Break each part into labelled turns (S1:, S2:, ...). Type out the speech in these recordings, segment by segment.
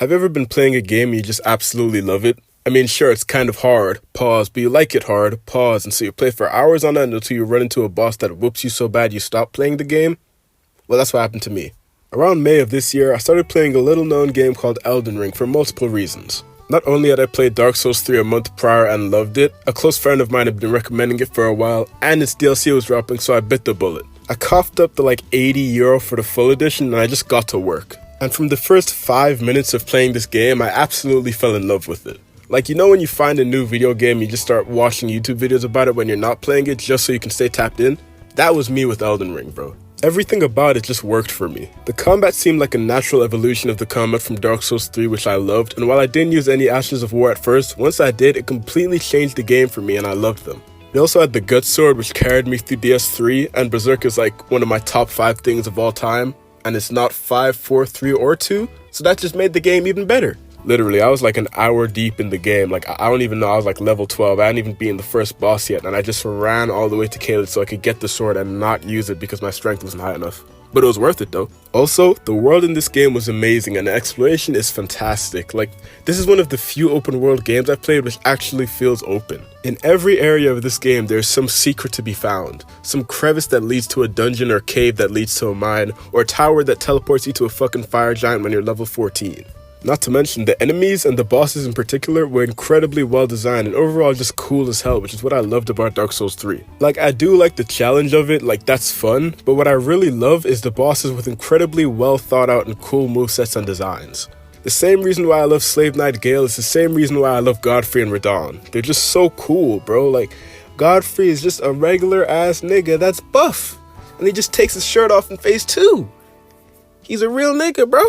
S1: Have you ever been playing a game and you just absolutely love it? I mean, sure, it's kind of hard, pause, but you like it hard, pause, and so you play for hours on end until you run into a boss that whoops you so bad you stop playing the game? Well, that's what happened to me. Around May of this year, I started playing a little-known game called Elden Ring for multiple reasons. Not only had I played Dark Souls 3 a month prior and loved it, a close friend of mine had been recommending it for a while, and its DLC was dropping, so I bit the bullet. I coughed up the €80 for the full edition, and I just got to work. And from the first 5 minutes of playing this game, I absolutely fell in love with it. Like, you know when you find a new video game, you just start watching YouTube videos about it when you're not playing it just so you can stay tapped in? That was me with Elden Ring, bro. Everything about it just worked for me. The combat seemed like a natural evolution of the combat from Dark Souls 3, which I loved, and while I didn't use any Ashes of War at first, once I did, it completely changed the game for me and I loved them. It also had the Gut Sword, which carried me through DS3, and Berserk is like one of my top 5 things of all time. And it's not 5, 4, 3, or 2, so that just made the game even better. Literally, I was like an hour deep in the game. Like, I don't even know, I was like level 12. I hadn't even beaten the first boss yet, and I just ran all the way to Caelid so I could get the sword and not use it because my strength wasn't high enough. But it was worth it though. Also, the world in this game was amazing and the exploration is fantastic. Like, this is one of the few open world games I've played which actually feels open. In every area of this game, there's some secret to be found. Some crevice that leads to a dungeon or cave that leads to a mine, or a tower that teleports you to a fucking fire giant when you're level 14. Not to mention, the enemies and the bosses in particular were incredibly well designed and overall just cool as hell, which is what I loved about Dark Souls 3. Like, I do like the challenge of it, like that's fun, but what I really love is the bosses with incredibly well thought out and cool movesets and designs. The same reason why I love Slave Knight Gale is the same reason why I love Godfrey and Radahn. They're just so cool, bro. Like, Godfrey is just a regular ass nigga that's buff, and he just takes his shirt off in phase 2. He's a real nigga, bro.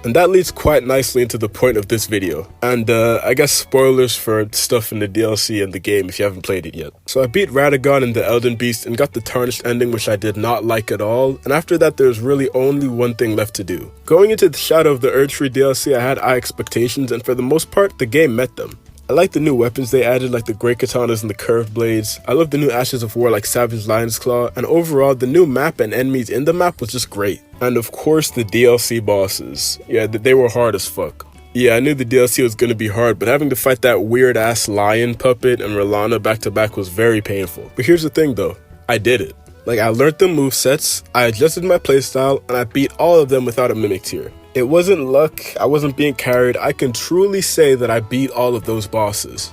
S1: And that leads quite nicely into the point of this video, and I guess spoilers for stuff in the DLC and the game if you haven't played it yet. So I beat Radahn in the Elden Beast and got the Tarnished ending, which I did not like at all, and after that there's really only one thing left to do. Going into the Shadow of the Erdtree DLC, I had high expectations, and for the most part the game met them. I like the new weapons they added, like the great katanas and the curved blades. I love the new Ashes of War like Savage Lion's Claw, and overall the new map and enemies in the map was just great. And of course the DLC bosses. Yeah, they were hard as fuck. Yeah, I knew the DLC was gonna be hard, but having to fight that weird ass lion puppet and R'hllana back to back was very painful. But here's the thing though, I did it. Like, I learned the movesets, I adjusted my playstyle, and I beat all of them without a mimic tier. It wasn't luck, I wasn't being carried, I can truly say that I beat all of those bosses.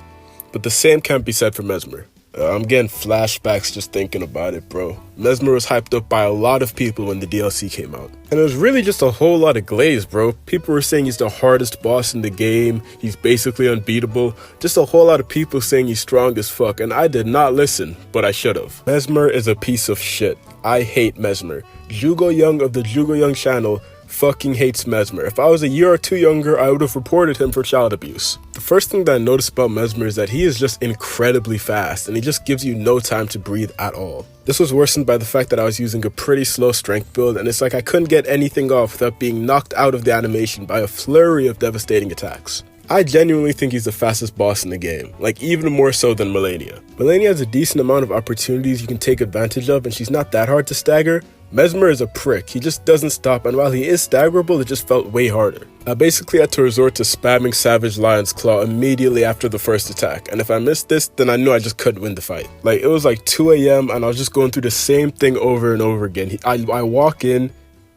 S1: But the same can't be said for Mesmer. I'm getting flashbacks just thinking about it, bro. Mesmer was hyped up by a lot of people when the DLC came out. And it was really just a whole lot of glaze, bro. People were saying he's the hardest boss in the game, he's basically unbeatable. Just a whole lot of people saying he's strong as fuck, and I did not listen, but I should've. Mesmer is a piece of shit. I hate Mesmer. Jugo Young of the Jugo Young channel fucking hates Mesmer. If I was a year or two younger, I would have reported him for child abuse. The first thing that I noticed about Mesmer is that he is just incredibly fast, and he just gives you no time to breathe at all. This was worsened by the fact that I was using a pretty slow strength build, and it's like I couldn't get anything off without being knocked out of the animation by a flurry of devastating attacks. I genuinely think he's the fastest boss in the game, like even more so than Malenia. Malenia has a decent amount of opportunities you can take advantage of, and she's not that hard to stagger. Mesmer is a prick, he just doesn't stop, and while he is staggerable, it just felt way harder. I basically had to resort to spamming Savage Lion's Claw immediately after the first attack, and if I missed this, then I knew I just couldn't win the fight. Like, it was like 2 AM and I was just going through the same thing over and over again. I walk in,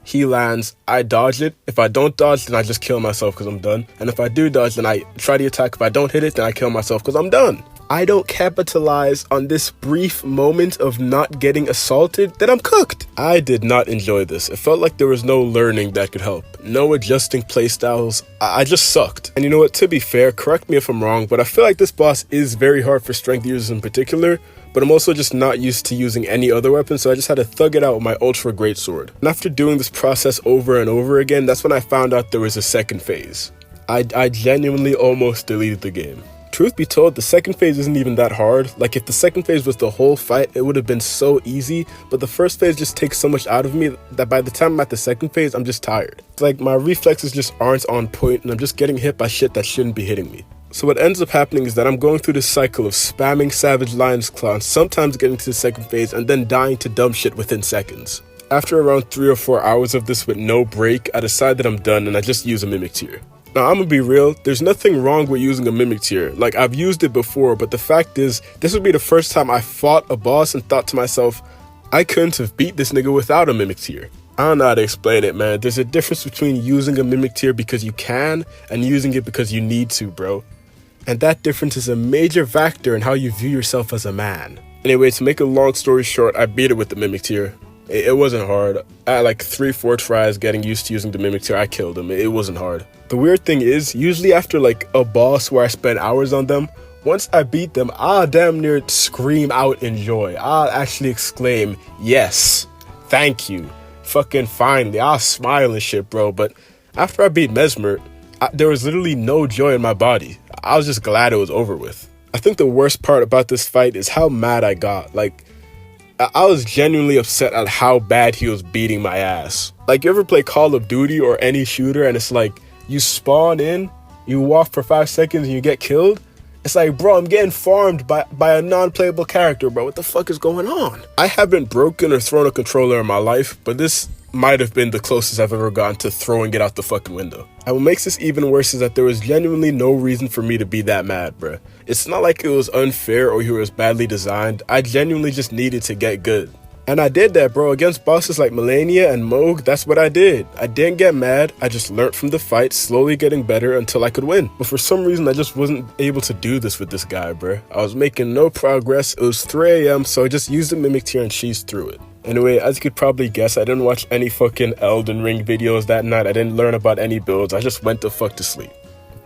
S1: he lands, I dodge it. If I don't dodge, then I just kill myself because I'm done. And if I do dodge, then I try the attack. If I don't hit it, then I kill myself because I'm done. I don't capitalize on this brief moment of not getting assaulted, then I'm cooked. I did not enjoy this. It felt like there was no learning that could help. No adjusting playstyles. I just sucked. And you know what, to be fair, correct me if I'm wrong, but I feel like this boss is very hard for strength users in particular, but I'm also just not used to using any other weapon, so I just had to thug it out with my ultra greatsword. And after doing this process over and over again, that's when I found out there was a second phase. I genuinely almost deleted the game. Truth be told, the second phase isn't even that hard. Like, if the second phase was the whole fight, it would have been so easy, but the first phase just takes so much out of me that by the time I'm at the second phase, I'm just tired. It's like my reflexes just aren't on point, and I'm just getting hit by shit that shouldn't be hitting me. So what ends up happening is that I'm going through this cycle of spamming Savage Lion's Claw, and sometimes getting to the second phase and then dying to dumb shit within seconds. After around 3 or 4 hours of this with no break, I decide that I'm done and I just use a Mimic Tier. Now, I'm gonna be real, there's nothing wrong with using a mimic tier. Like, I've used it before, but the fact is, this would be the first time I fought a boss and thought to myself, I couldn't have beat this nigga without a mimic tier. I don't know how to explain it, man. There's a difference between using a mimic tier because you can and using it because you need to, bro. And that difference is a major factor in how you view yourself as a man. Anyway, to make a long story short, I beat it with the mimic tier. It wasn't hard. I had like 3-4 tries getting used to using the mimic tier. I killed him. It wasn't hard. The weird thing is, usually after like a boss where I spend hours on them, once I beat them, I'll damn near scream out in joy. I'll actually exclaim, yes, thank you, fucking finally. I'll smile and shit, bro. But after I beat Mesmer, there was literally no joy in my body. I was just glad it was over with. I think the worst part about this fight is how mad I got. Like, I was genuinely upset at how bad he was beating my ass. Like, you ever play Call of Duty or any shooter and it's like, you spawn in, you walk for 5 seconds and you get killed? It's like, bro, I'm getting farmed by a non-playable character, bro. What the fuck is going on? I haven't broken or thrown a controller in my life, but this might have been the closest I've ever gotten to throwing it out the fucking window. And what makes this even worse is that there was genuinely no reason for me to be that mad, bro. It's not like it was unfair or he was badly designed. I genuinely just needed to get good. And I did that, bro. Against bosses like Malenia and Moog, that's what I did. I didn't get mad. I just learned from the fight, slowly getting better until I could win. But for some reason, I just wasn't able to do this with this guy, bro. I was making no progress. It was 3 a.m., so I just used the mimic tier and cheesed through it. Anyway, as you could probably guess, I didn't watch any fucking Elden Ring videos that night. I didn't learn about any builds. I just went the fuck to sleep.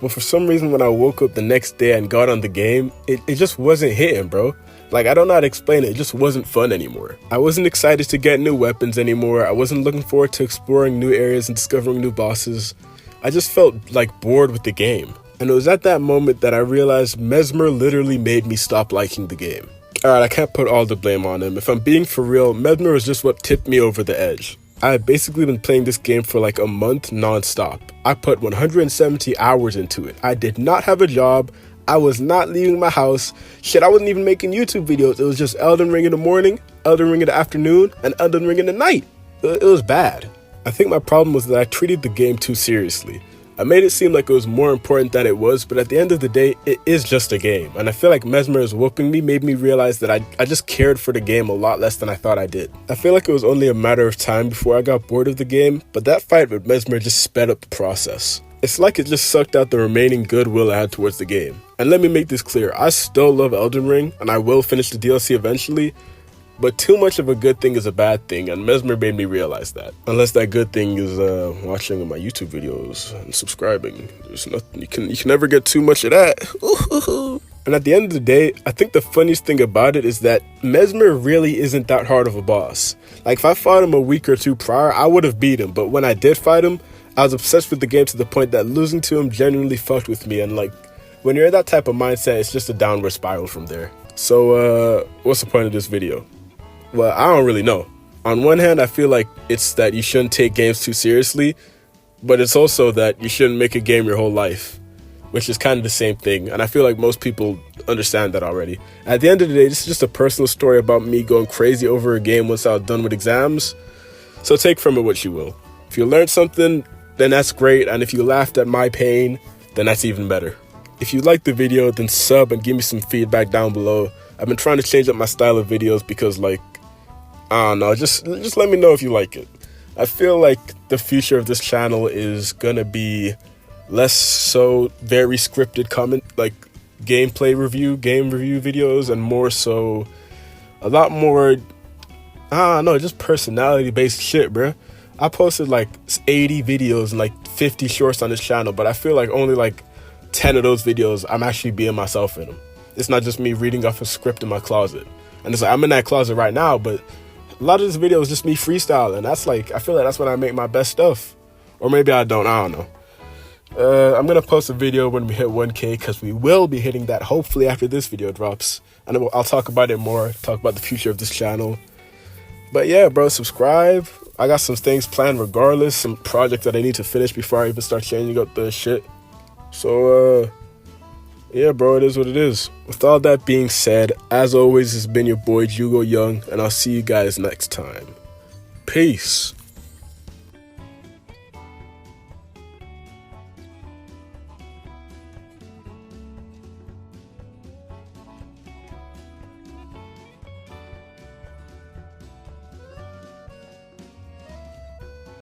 S1: But for some reason, when I woke up the next day and got on the game, it just wasn't hitting, bro. Like, I don't know how to explain it. It just wasn't fun anymore. I wasn't excited to get new weapons anymore. I wasn't looking forward to exploring new areas and discovering new bosses. I just felt like bored with the game. And it was at that moment that I realized Mesmer literally made me stop liking the game. Alright, I can't put all the blame on him. If I'm being for real, Mesmer was just what tipped me over the edge. I had basically been playing this game for like a month non-stop. I put 170 hours into it. I did not have a job. I was not leaving my house. Shit, I wasn't even making YouTube videos. It was just Elden Ring in the morning, Elden Ring in the afternoon, and Elden Ring in the night. It was bad. I think my problem was that I treated the game too seriously. I made it seem like it was more important than it was, but at the end of the day, it is just a game. And I feel like Mesmer's whooping me made me realize that I just cared for the game a lot less than I thought I did. I feel like it was only a matter of time before I got bored of the game, but that fight with Mesmer just sped up the process. It's like it just sucked out the remaining goodwill I had towards the game. And let me make this clear, I still love Elden Ring, and I will finish the DLC eventually, but too much of a good thing is a bad thing, and Mesmer made me realize that. Unless that good thing is watching my YouTube videos and subscribing. There's nothing, you can never get too much of that. And at the end of the day, I think the funniest thing about it is that Mesmer really isn't that hard of a boss. Like, if I fought him a week or two prior, I would have beat him, but when I did fight him, I was obsessed with the game to the point that losing to him genuinely fucked with me, and like, when you're in that type of mindset, it's just a downward spiral from there. So, what's the point of this video? Well, I don't really know. On one hand, I feel like it's that you shouldn't take games too seriously, but it's also that you shouldn't make a game your whole life, which is kind of the same thing, and I feel like most people understand that already. At the end of the day, this is just a personal story about me going crazy over a game once I was done with exams, so take from it what you will. If you learned something, then that's great, and if you laughed at my pain, then that's even better. If you liked the video, then sub and give me some feedback down below. I've been trying to change up my style of videos because, like, I don't know, just let me know if you like it. I feel like the future of this channel is gonna be less so very scripted game review videos, and more so a lot more, I don't know, just personality based shit, bruh. I posted like 80 videos and like 50 shorts on this channel, but I feel like only like 10 of those videos I'm actually being myself in them. It's not just me reading off a script in my closet. And it's like, I'm in that closet right now, but a lot of this video is just me freestyling. That's like, I feel like that's when I make my best stuff. Or maybe I don't know. I'm gonna post a video when we hit 1K, because we will be hitting that hopefully after this video drops. And I'll talk about it more, talk about the future of this channel. But yeah, bro, subscribe. I got some things planned regardless, some projects that I need to finish before I even start changing up the shit. So, yeah, bro, it is what it is. With all that being said, as always, it's been your boy Jugo Young, and I'll see you guys next time. Peace.